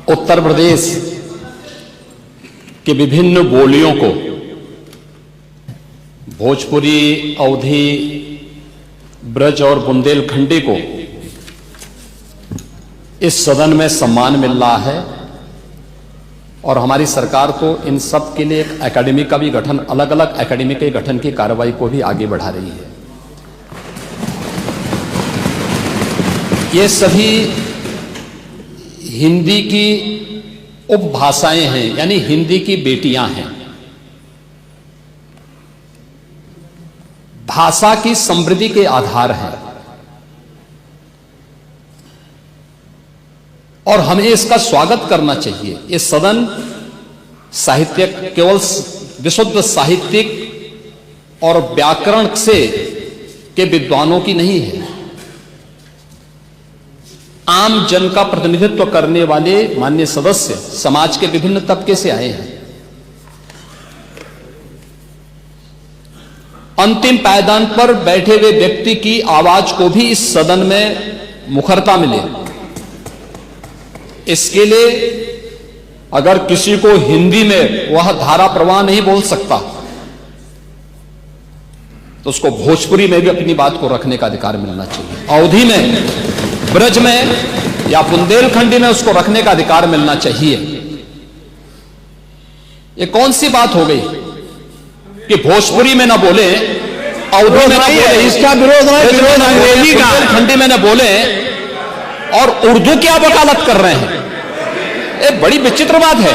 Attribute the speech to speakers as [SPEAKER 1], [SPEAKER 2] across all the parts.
[SPEAKER 1] उत्तर प्रदेश के विभिन्न बोलियों को, भोजपुरी, अवधी, ब्रज और बुंदेलखंडी को इस सदन में सम्मान मिल रहा है और हमारी सरकार को इन सब के लिए एक एकेडमी का भी गठन, अलग अलग एकेडमी के गठन की कार्रवाई को भी आगे बढ़ा रही है। ये सभी हिंदी की उपभाषाएं हैं, यानी हिंदी की बेटियां हैं। भाषा की समृद्धि के आधार हैं और हमें इसका स्वागत करना चाहिए। ये सदन साहित्य केवल विशुद्ध साहित्यिक और व्याकरण से के विद्वानों की नहीं है, आम जन का प्रतिनिधित्व करने वाले माननीय सदस्य समाज के विभिन्न तबके से आए हैं। अंतिम पायदान पर बैठे हुए व्यक्ति की आवाज को भी इस सदन में मुखरता मिले, इसके लिए अगर किसी को हिंदी में वह धारा प्रवाह नहीं बोल सकता तो उसको भोजपुरी में भी अपनी बात को रखने का अधिकार मिलना चाहिए, अवधी में, ब्रज में या बुंदेलखंडी में उसको रखने का अधिकार मिलना चाहिए। ये कौन सी बात हो गई कि भोजपुरी में ना बोले, अवधी में ना बोले, इसका विरोध अंग्रेजी का, बुंदेलखंडी में ना बोले और उर्दू की आप वकालत कर रहे हैं। ये बड़ी विचित्र बात है।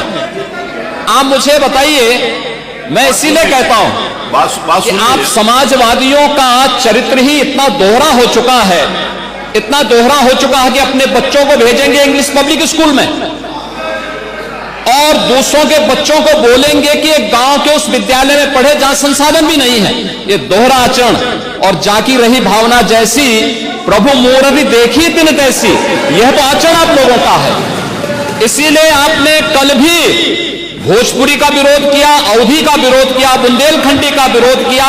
[SPEAKER 1] आप मुझे बताइए, मैं इसीलिए कहता हूं कि आप समाजवादियों का चरित्र ही इतना दोहरा हो चुका है, इतना दोहरा हो चुका है कि अपने बच्चों को भेजेंगे इंग्लिश पब्लिक स्कूल में और दूसरों के बच्चों को बोलेंगे कि एक गांव के उस विद्यालय में पढ़े जहां संसाधन भी नहीं है। ये दोहरा आचरण और जाकी रही भावना जैसी प्रभु मोररी देखी तिन तैसी, यह तो आचरण आप लोगों का है। इसीलिए आपने कल भी भोजपुरी का विरोध किया, अवधी का विरोध किया, बुंदेलखंडी का विरोध किया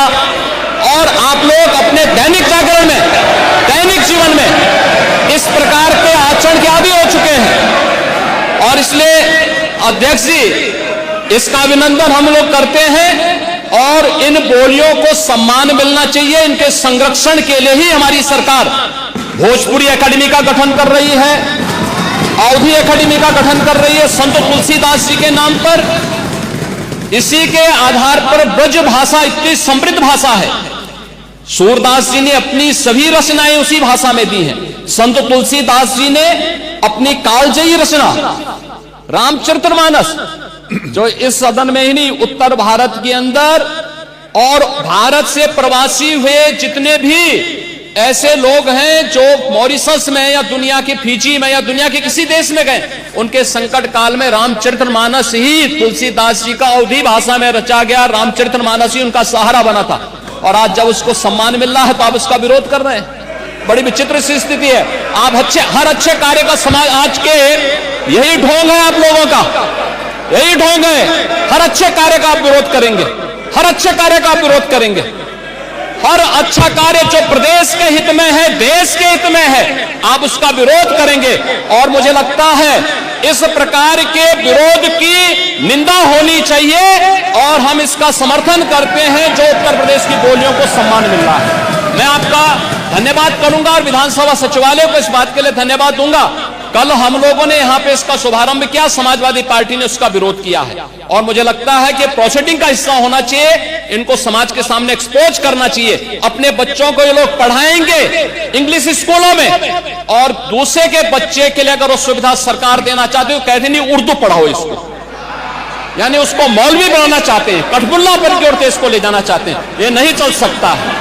[SPEAKER 1] और आप लोग अपने दैनिक जागरण में, दैनिक जीवन में इस प्रकार के आचरण के आदी हो चुके हैं। और इसलिए अध्यक्ष जी, इसका अभिनंदन हम लोग करते हैं और इन बोलियों को सम्मान मिलना चाहिए। इनके संरक्षण के लिए ही हमारी सरकार भोजपुरी एकेडमी का गठन कर रही है, अवधी एकेडमी का गठन कर रही है संत तुलसीदास जी के नाम पर। इसी के आधार पर ब्रज भाषा इतनी समृद्ध भाषा है। सूरदास जी ने अपनी सभी रचनाएं उसी भाषा में दी हैं। संत तुलसीदास जी ने अपनी कालजयी रचना रामचरितमानस, जो इस सदन में ही नहीं, उत्तर भारत के अंदर और भारत से प्रवासी हुए जितने भी ऐसे लोग हैं जो मॉरिशस में या दुनिया के फिजी में या दुनिया के किसी देश में गए, उनके संकट काल में रामचरितमानस ही तुलसीदास जी का अवधी भाषा में रचा गया, रामचरितमानस ही उनका सहारा बना था। और आज जब उसको सम्मान मिल रहा है तो आप उसका विरोध कर रहे हैं। बड़ी विचित्र सी स्थिति है। आप हर अच्छे कार्य का समाज, आज के यही ढोंग है आप लोगों का, यही ढोंग है। हर अच्छे कार्य का आप विरोध करेंगे, हर अच्छे कार्य का आप विरोध करेंगे। हर अच्छा कार्य जो प्रदेश के हित में है, देश के हित में है, आप उसका विरोध करेंगे। और मुझे लगता है इस प्रकार के विरोध की निंदा होनी चाहिए और हम इसका समर्थन करते हैं जो उत्तर प्रदेश की बोलियों को सम्मान मिल रहा है। मैं आपका धन्यवाद करूंगा और विधानसभा सचिवालय को इस बात के लिए धन्यवाद दूंगा। कल हम लोगों ने यहां पे इसका शुभारंभ किया, समाजवादी पार्टी ने उसका विरोध किया है और मुझे लगता है कि प्रोसीडिंग का हिस्सा होना चाहिए। इनको समाज के सामने एक्सपोज करना चाहिए। अपने बच्चों को ये लोग पढ़ाएंगे इंग्लिश स्कूलों में और दूसरे के बच्चे के लिए अगर वो सुविधा सरकार देना चाहते हो, कहते नहीं उर्दू पढ़ाओ इसको, यानी उसको मौलवी बनाना चाहते हैं, कठपुल्ला पर की ओर से इसको ले जाना चाहते हैं। ये नहीं चल सकता है।